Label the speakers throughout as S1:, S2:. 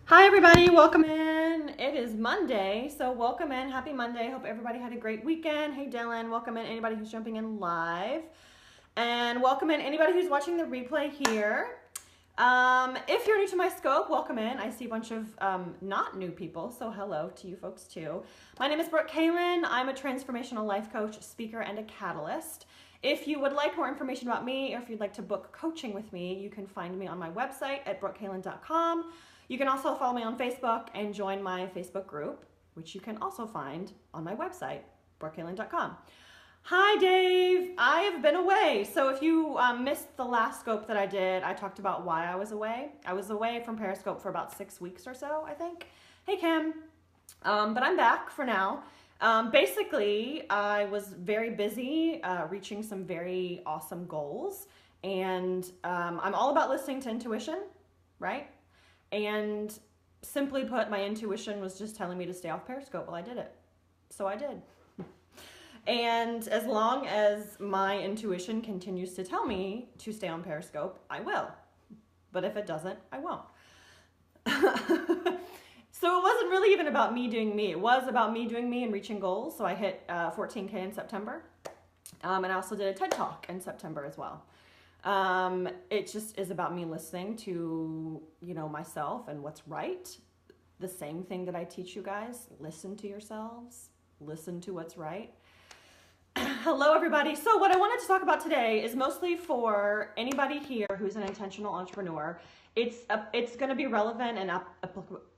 S1: Hi everybody, welcome in. It is Monday, so welcome in. Happy Monday. Hope everybody had a great weekend. Hey Dylan, welcome in anybody who's jumping in live. And welcome in anybody who's watching the replay here. If you're new to my scope, welcome in. I see a bunch of not new people, so hello to you folks too. My name is Brooke Kalin. I'm a transformational life coach, speaker, and a catalyst. If you would like more information about me, or if you'd like to book coaching with me, you can find me on my website at brookekalin.com. You can also follow me on Facebook and join my Facebook group, which you can also find on my website, brookekalin.com. Hi, Dave. I've been away. So if you missed the last scope that I did, I talked about why I was away. I was away from Periscope for about 6 weeks or so, I think. Hey, Kim. But I'm back for now. Basically, I was very busy reaching some very awesome goals. And I'm all about listening to intuition, right? And simply put, my intuition was just telling me to stay off Periscope. Well, I did it. So I did. And as long as my intuition continues to tell me to stay on Periscope, I will. But if it doesn't, I won't. So it wasn't really even about me doing me. It was about me doing me and reaching goals. So I hit 14K in September. And I also did a TED Talk in September as well. It just is about me listening to, myself and what's right. The same thing that I teach you guys. Listen to yourselves. Listen to what's right. Hello, everybody. So what I wanted to talk about today is mostly for anybody here who's an intentional entrepreneur. It's going to be relevant and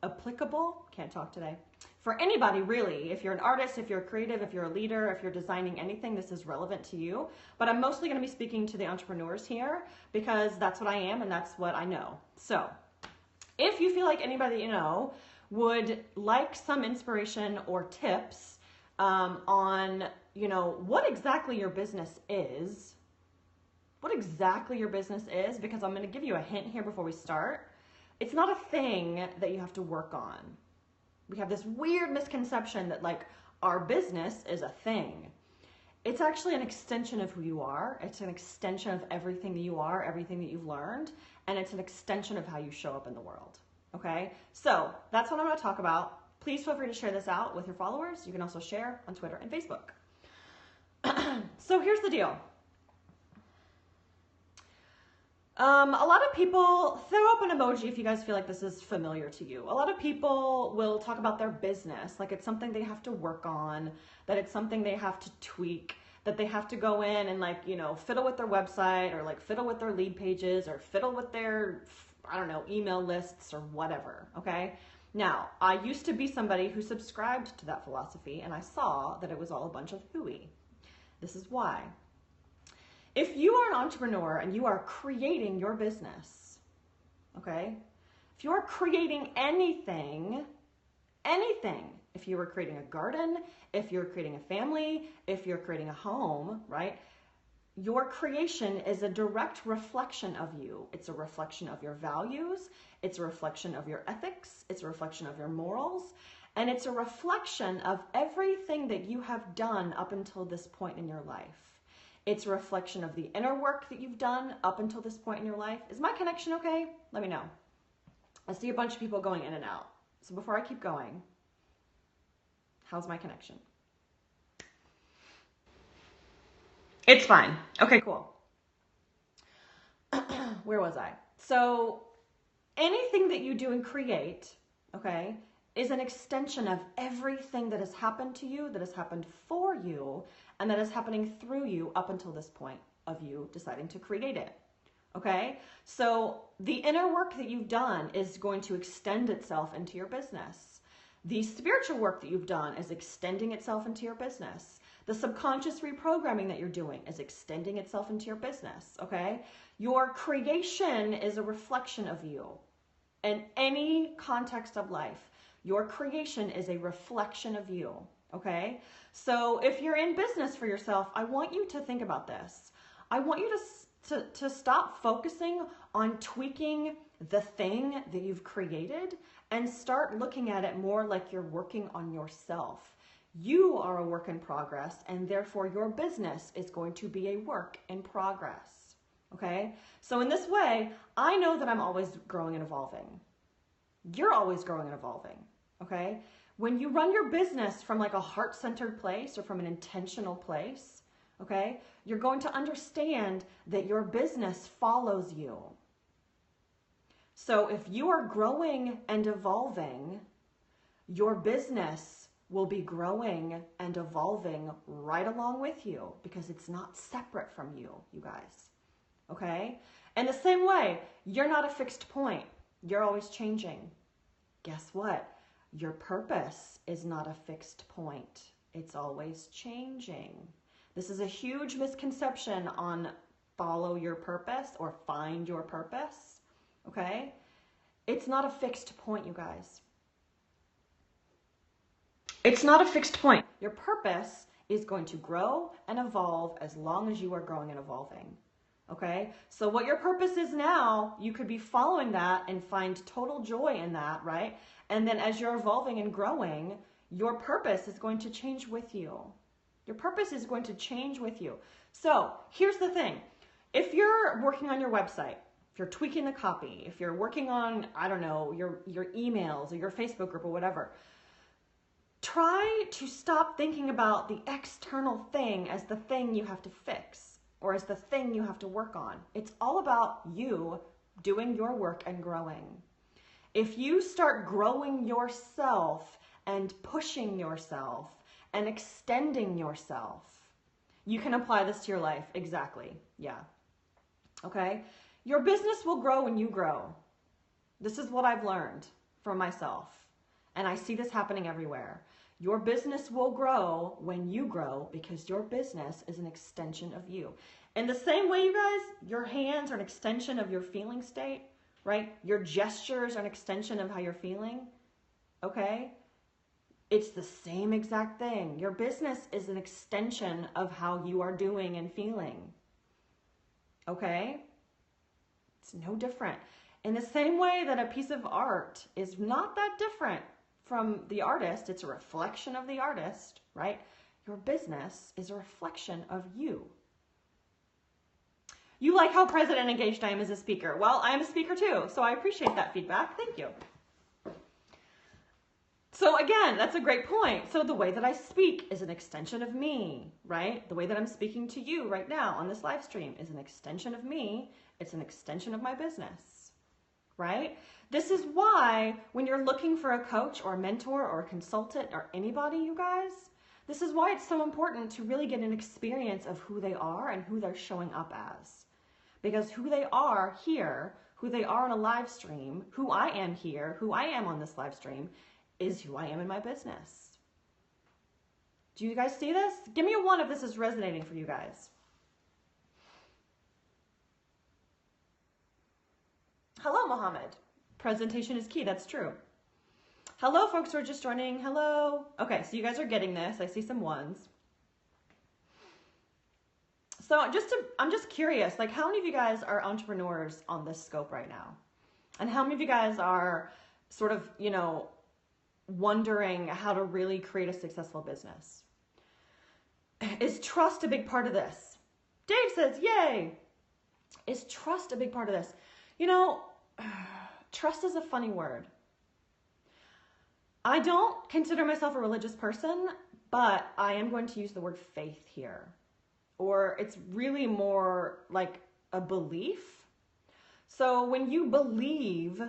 S1: applicable. Can't talk today. For anybody, really. If you're an artist, if you're a creative, if you're a leader, if you're designing anything, this is relevant to you. But I'm mostly going to be speaking to the entrepreneurs here because that's what I am and that's what I know. So if you feel like anybody that you know would like some inspiration or tips on, what exactly your business is, because I'm going to give you a hint here before we start. It's not a thing that you have to work on. We have this weird misconception that our business is a thing. It's actually an extension of who you are. It's an extension of everything that you are, everything that you've learned, and it's an extension of how you show up in the world. Okay? So that's what I'm going to talk about. Please feel free to share this out with your followers. You can also share on Twitter and Facebook. So here's the deal. A lot of people, throw up an emoji if you guys feel like this is familiar to you. A lot of people will talk about their business like it's something they have to work on, that it's something they have to tweak, that they have to go in and fiddle with their website or fiddle with their lead pages or fiddle with their, email lists or whatever, okay? Now, I used to be somebody who subscribed to that philosophy and I saw that it was all a bunch of hooey. This is why. If you are an entrepreneur and you are creating your business, okay? If you are creating anything, if you were creating a garden, if you're creating a family, if you're creating a home, right? Your creation is a direct reflection of you. It's a reflection of your values. It's a reflection of your ethics. It's a reflection of your morals. And it's a reflection of everything that you have done up until this point in your life. It's a reflection of the inner work that you've done up until this point in your life. Is my connection okay? Let me know. I see a bunch of people going in and out. So before I keep going, how's my connection? It's fine. Okay, cool. Where was I? So anything that you do and create, okay, is an extension of everything that has happened to you, that has happened for you, and that is happening through you up until this point of you deciding to create it, okay? So the inner work that you've done is going to extend itself into your business. The spiritual work that you've done is extending itself into your business. The subconscious reprogramming that you're doing is extending itself into your business, okay? Your creation is a reflection of you. In any context of life, your creation is a reflection of you, okay? So if you're in business for yourself, I want you to think about this. I want you to stop focusing on tweaking the thing that you've created and start looking at it more like you're working on yourself. You are a work in progress, and therefore your business is going to be a work in progress, okay? So in this way, I know that I'm always growing and evolving. you're always growing and evolving, okay? When you run your business from like a heart-centered place or from an intentional place, okay, you're going to understand that your business follows you. So if you are growing and evolving, your business will be growing and evolving right along with you because it's not separate from you, you guys, okay? And the same way, you're not a fixed point. You're always changing. Guess what? Your purpose is not a fixed point. It's always changing. This is a huge misconception on follow your purpose or find your purpose, okay? It's not a fixed point, you guys. It's not a fixed point. Your purpose is going to grow and evolve as long as you are growing and evolving. Okay? So what your purpose is now, you could be following that and find total joy in that, right? And then as you're evolving and growing, your purpose is going to change with you. Your purpose is going to change with you. So here's the thing. If you're working on your website, if you're tweaking the copy, if you're working on, I don't know, your emails or your Facebook group or whatever, try to stop thinking about the external thing as the thing you have to fix or as the thing you have to work on. It's all about you doing your work and growing. If you start growing yourself and pushing yourself and extending yourself, you can apply this to your life. Exactly. Yeah. Okay. Your business will grow when you grow. This is what I've learned from myself. And I see this happening everywhere. Your business will grow when you grow because your business is an extension of you. In the same way, you guys, your hands are an extension of your feeling state, right? Your gestures are an extension of how you're feeling, okay? It's the same exact thing. Your business is an extension of how you are doing and feeling, okay? It's no different. In the same way that a piece of art is not that different from the artist, it's a reflection of the artist, right? Your business is a reflection of you. You like how present and engaged I am as a speaker. Well, I am a speaker too, so I appreciate that feedback. Thank you. So again, that's a great point. So the way that I speak is an extension of me, right? The way that I'm speaking to you right now on this live stream is an extension of me. It's an extension of my business, right? This is why when you're looking for a coach or a mentor or a consultant or anybody, you guys, this is why it's so important to really get an experience of who they are and who they're showing up as. Because who they are here, who they are on a live stream, who I am here, who I am on this live stream, is who I am in my business. Do you guys see this? Give me a 1 if this is resonating for you guys. Hello, Mohammed. Presentation is key. That's true. Hello, folks who are just joining. Hello. Okay, so you guys are getting this. I see some 1s. So I'm just curious, like how many of you guys are entrepreneurs on this scope right now? And how many of you guys are sort of, you know, wondering how to really create a successful business? Is trust a big part of this? Dave says, yay. Is trust a big part of this? You know, trust is a funny word. I don't consider myself a religious person, but I am going to use the word faith here. Or it's really more like a belief. So when you believe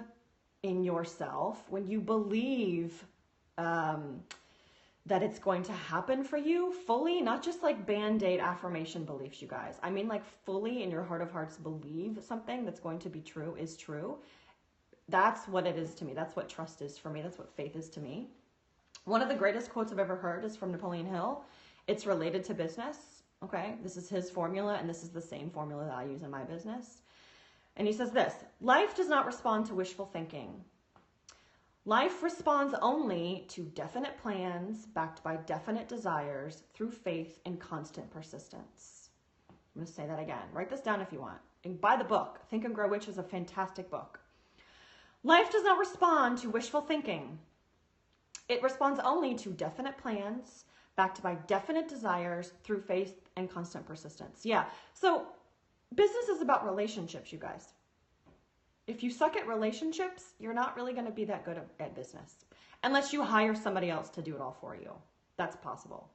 S1: in yourself, when you believe that it's going to happen for you fully, not just like band-aid affirmation beliefs, you guys. I mean like fully in your heart of hearts believe something that's going to be true is true. That's what it is to me. That's what trust is for me. That's what faith is to me. One of the greatest quotes I've ever heard is from Napoleon Hill. It's related to business. Okay, this is his formula, and this is the same formula that I use in my business. And he says this: life does not respond to wishful thinking. Life responds only to definite plans backed by definite desires through faith and constant persistence. I'm going to say that again. Write this down if you want. And buy the book. Think and Grow Rich is a fantastic book. Life does not respond to wishful thinking. It responds only to definite plans backed by definite desires through faith and constant persistence. Yeah. So business is about relationships, you guys. If you suck at relationships, you're not really going to be that good at business unless you hire somebody else to do it all for you. That's possible.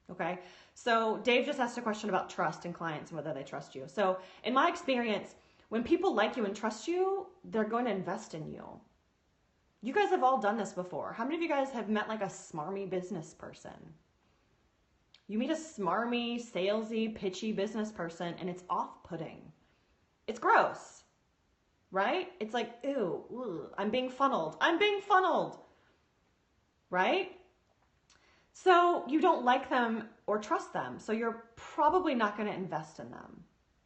S1: Okay. So Dave just asked a question about trust in clients and whether they trust you. So in my experience, when people like you and trust you, they're going to invest in you. You guys have all done this before. How many of you guys have met like a smarmy business person? You meet a smarmy, salesy, pitchy business person and it's off-putting. It's gross, right? It's like, ew, ugh, I'm being funneled. I'm being funneled, right? So you don't like them or trust them. So you're probably not going to invest in them.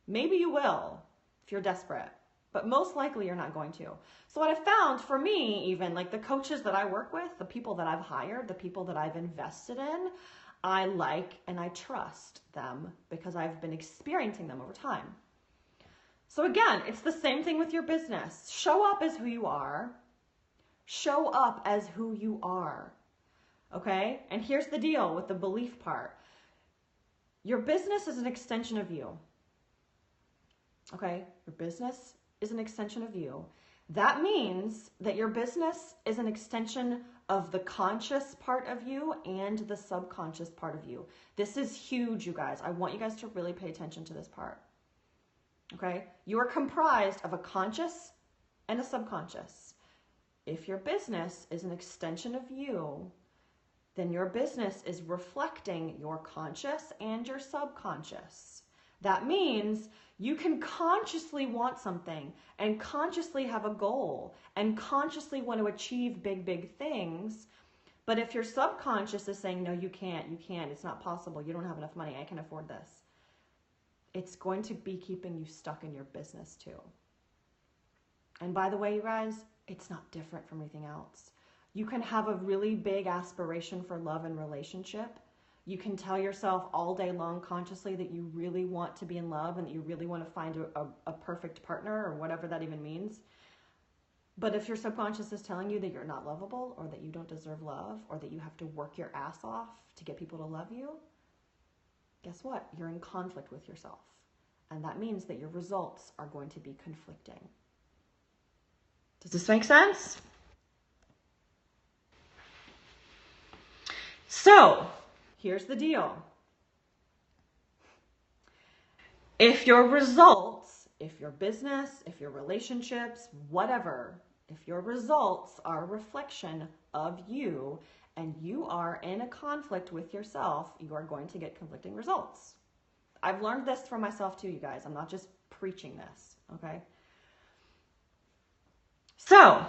S1: Maybe you will if you're desperate, but most likely you're not going to. So what I found for me, even like the coaches that I work with, the people that I've hired, the people that I've invested in, I like and I trust them because I've been experiencing them over time. So again, it's the same thing with your business. Show up as who you are. Show up as who you are. Okay? And here's the deal with the belief part. Your business is an extension of you. Okay? Your business is an extension of you. That means that your business is an extension of the conscious part of you and the subconscious part of you. This is huge, you guys. I want you guys to really pay attention to this part. Okay? You are comprised of a conscious and a subconscious. If your business is an extension of you, then your business is reflecting your conscious and your subconscious. That means you can consciously want something and consciously have a goal and consciously want to achieve big, big things. But if your subconscious is saying, no, you can't, it's not possible, you don't have enough money, I can afford this, it's going to be keeping you stuck in your business too. And by the way, you guys, it's not different from anything else. You can have a really big aspiration for love and relationship. You can tell yourself all day long consciously that you really want to be in love and that you really want to find a perfect partner or whatever that even means. But if your subconscious is telling you that you're not lovable or that you don't deserve love or that you have to work your ass off to get people to love you, guess what? You're in conflict with yourself. And that means that your results are going to be conflicting. Does this make sense? So, here's the deal. If your results, if your business, if your relationships, whatever, if your results are a reflection of you and you are in a conflict with yourself, you are going to get conflicting results. I've learned this for myself too, you guys. I'm not just preaching this, okay? So,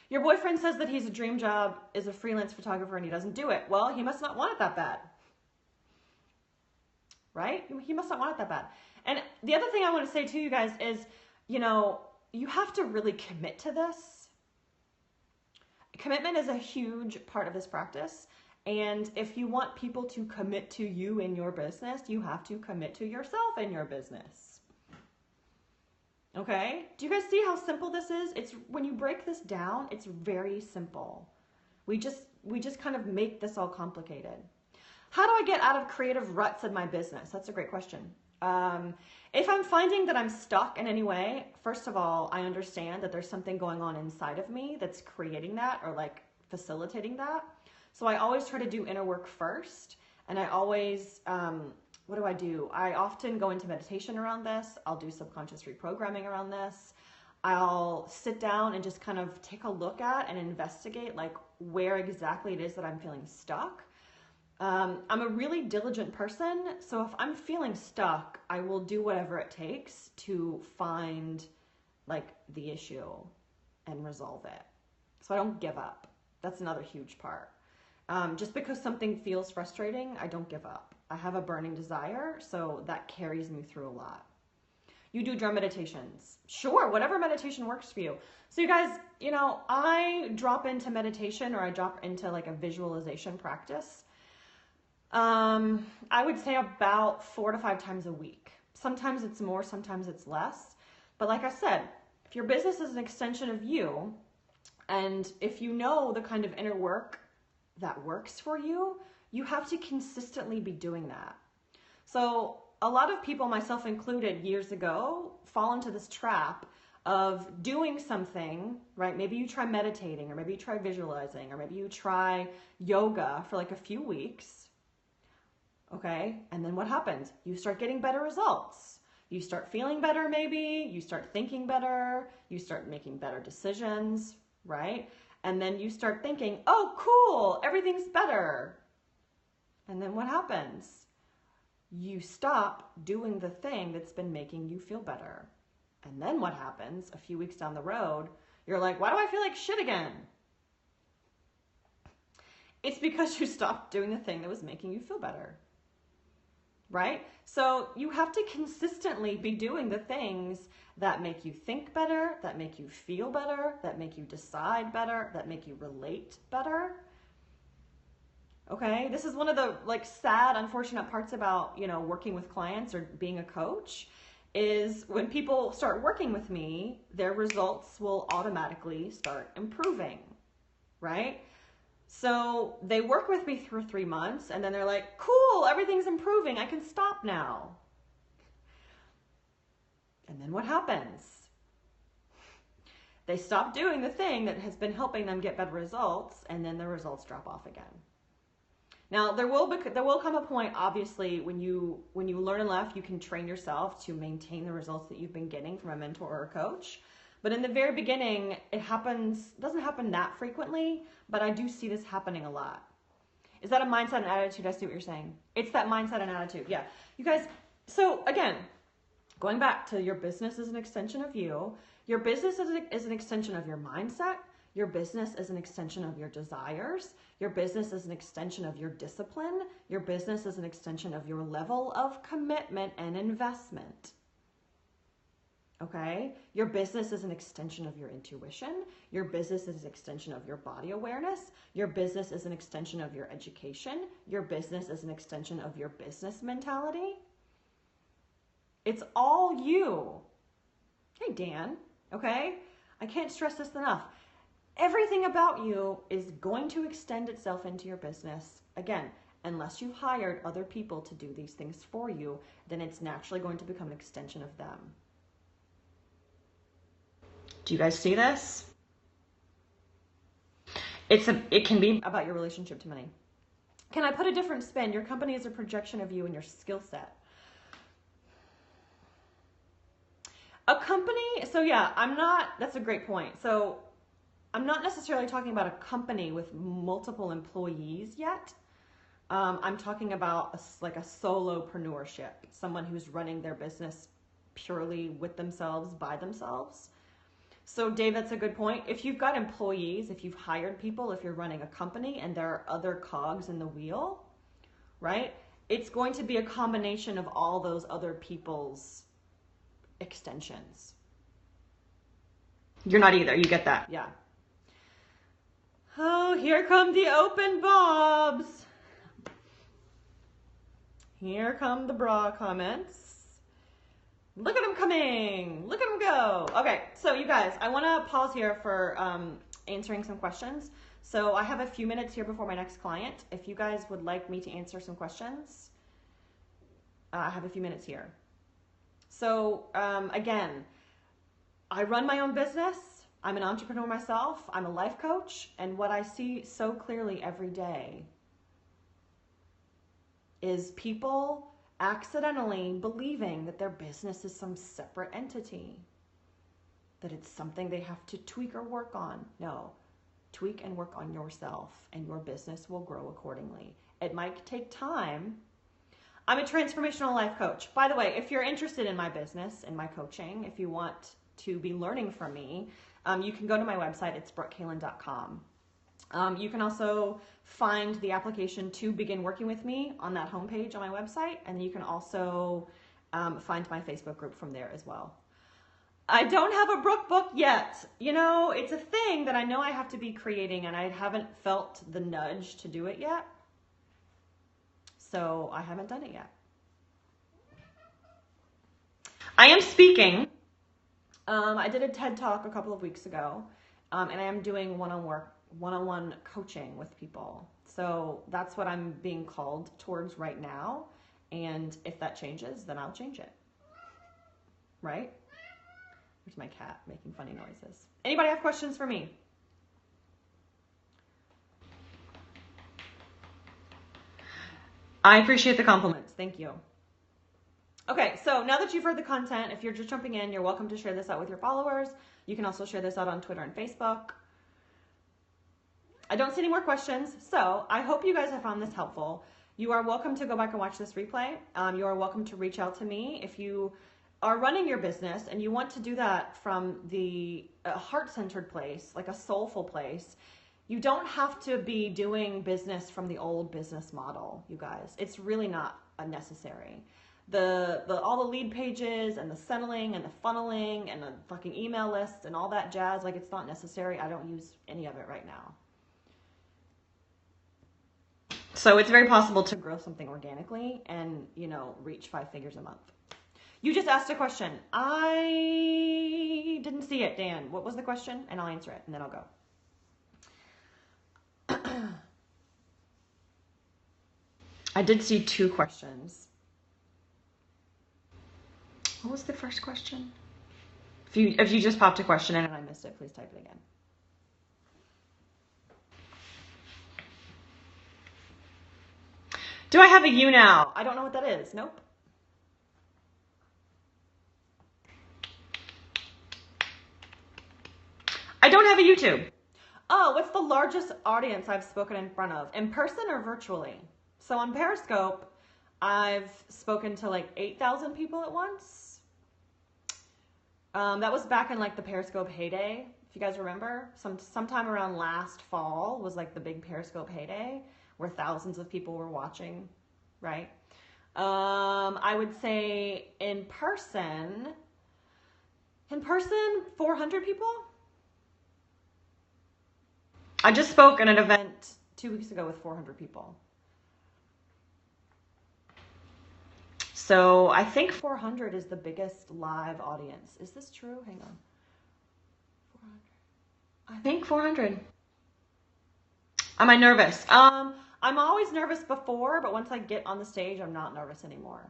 S1: your boyfriend says that his dream job is a freelance photographer and he doesn't do it. Well, he must not want it that bad. Right? He must not want it that bad. And the other thing I want to say to you guys is, you have to really commit to this. Commitment is a huge part of this practice. And if you want people to commit to you in your business, you have to commit to yourself in your business. Okay? Do you guys see how simple this is? It's when you break this down, it's very simple. We just kind of make this all complicated. How do I get out of creative ruts in my business? That's a great question. If I'm finding that I'm stuck in any way, first of all, I understand that there's something going on inside of me that's creating that or like facilitating that. So I always try to do inner work first. And I always, what do? I often go into meditation around this. I'll do subconscious reprogramming around this. I'll sit down and just kind of take a look at and investigate like where exactly it is that I'm feeling stuck. I'm a really diligent person, so if I'm feeling stuck, I will do whatever it takes to find like the issue and resolve it. So I don't give up. That's another huge part. Just because something feels frustrating, I don't give up. I have a burning desire, so that carries me through a lot. You do drum meditations. Sure, whatever meditation works for you. So you guys, I drop into meditation or I drop into like a visualization practice. I would say about 4 to 5 times a week. Sometimes it's more, sometimes it's less. But like I said, if your business is an extension of you, and if you know the kind of inner work that works for you, you have to consistently be doing that. So a lot of people, myself included, years ago, fall into this trap of doing something, right? Maybe you try meditating, or maybe you try visualizing, or maybe you try yoga for like a few weeks, okay? And then what happens? You start getting better results. You start feeling better, maybe. You start thinking better. You start making better decisions, right? And then you start thinking, oh, cool, everything's better. And then what happens? You stop doing the thing that's been making you feel better. And then what happens? A few weeks down the road, you're like, why do I feel like shit again? It's because you stopped doing the thing that was making you feel better, right? So you have to consistently be doing the things that make you think better, that make you feel better, that make you decide better, that make you relate better. Okay, this is one of the like sad, unfortunate parts about, you know, working with clients or being a coach, is when people start working with me, their results will automatically start improving, right? So they work with me for 3 months and then they're like, cool, everything's improving, I can stop now. And then what happens? They stop doing the thing that has been helping them get better results, and then the results drop off again. Now, there will come a point, obviously, when you learn enough, you can train yourself to maintain the results that you've been getting from a mentor or a coach. But in the very beginning, it doesn't happen that frequently, but I do see this happening a lot. Is that a mindset and attitude? I see what you're saying. It's that mindset and attitude. Yeah. You guys, so again, going back to your business is an extension of you. Your business is an extension of your mindset. Your business is an extension of your desires. Your business is an extension of your discipline. Your business is an extension of your level of commitment and investment. Okay? Your business is an extension of your intuition. Your business is an extension of your body awareness. Your business is an extension of your education. Your business is an extension of your business mentality. It's all you. Hey, Dan, okay? I can't stress this enough. Everything about you is going to extend itself into your business. Again, unless you've hired other people to do these things for you, then it's naturally going to become an extension of them. Do you guys see this? It can be about your relationship to money. Can I put a different spin? Your company is a projection of you and your skill set. A company, so yeah, that's a great point. So I'm not necessarily talking about a company with multiple employees yet. I'm talking about like a solopreneurship, someone who's running their business purely with themselves, by themselves. So Dave, that's a good point. If you've got employees, if you've hired people, if you're running a company and there are other cogs in the wheel, right? It's going to be a combination of all those other people's extensions. You're not either, you get that, yeah. Oh, here come the open bobs. Here come the bra comments. Look at them coming. Look at them go. Okay, so you guys, I want to pause here for answering some questions. So I have a few minutes here before my next client. If you guys would like me to answer some questions, I have a few minutes here. So again, I run my own business. I'm an entrepreneur myself. I'm a life coach. And what I see so clearly every day is people accidentally believing that their business is some separate entity, that it's something they have to tweak or work on. No, tweak and work on yourself and your business will grow accordingly. It might take time. I'm a transformational life coach. By the way, if you're interested in my business and my coaching, if you want to be learning from me, you can go to my website. It's brookehalen.com. You can also find the application to begin working with me on that homepage on my website, and you can also find my Facebook group from there as well. I don't have a Brooke book yet. You know, it's a thing that I know I have to be creating, and I haven't felt the nudge to do it yet. So I haven't done it yet. I am speaking. I did a TED Talk a couple of weeks ago, and I am doing one-on-one coaching with people. So that's what I'm being called towards right now. And if that changes, then I'll change it. Right? There's my cat making funny noises. Anybody have questions for me? I appreciate the compliments. Thank you. Okay, so now that you've heard the content, if you're just jumping in, you're welcome to share this out with your followers. You can also share this out on Twitter and Facebook. I don't see any more questions, so I hope you guys have found this helpful. You are welcome to go back and watch this replay. You are welcome to reach out to me if you are running your business and you want to do that from the heart-centered place, like a soulful place. You don't have to be doing business from the old business model, you guys. It's really not necessary. All the lead pages and the settling and the funneling and the fucking email lists and all that jazz, like, it's not necessary. I don't use any of it right now. So it's very possible to grow something organically and, you know, reach 5 figures a month. You just asked a question. I didn't see it, Dan. What was the question? And I'll answer it and then I'll go. I did see 2 questions. What was the first question? If you just popped a question in and I missed it, please type it again. Do I have a you now? I don't know what that is. Nope. I don't have a YouTube. Oh, what's the largest audience I've spoken in front of? In person or virtually? So on Periscope, I've spoken to like 8,000 people at once. That was back in like the Periscope heyday, if you guys remember. Sometime around last fall was like the big Periscope heyday where thousands of people were watching, right? I would say in person, 400 people. I just spoke at an event 2 weeks ago with 400 people. So I think 400 is the biggest live audience. Is this true? Hang on. 400. I think 400. Am I nervous? I'm always nervous before, but once I get on the stage, I'm not nervous anymore.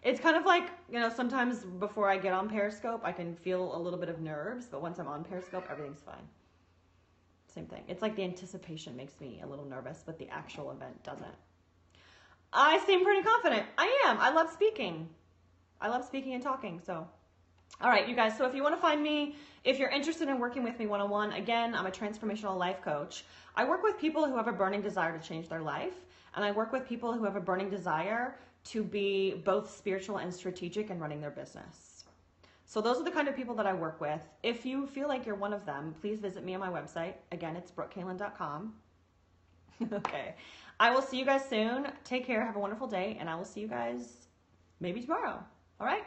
S1: It's kind of like, you know, sometimes before I get on Periscope, I can feel a little bit of nerves, but once I'm on Periscope, everything's fine. Same thing. It's like the anticipation makes me a little nervous, but the actual event doesn't. I seem pretty confident. I am. I love speaking. I love speaking and talking, so. All right, you guys, so if you want to find me, if you're interested in working with me one-on-one, again, I'm a transformational life coach. I work with people who have a burning desire to change their life, and I work with people who have a burning desire to be both spiritual and strategic in running their business. So those are the kind of people that I work with. If you feel like you're one of them, please visit me on my website. Again, it's brookekalin.com. Okay. I will see you guys soon. Take care. Have a wonderful day, and I will see you guys maybe tomorrow. All right?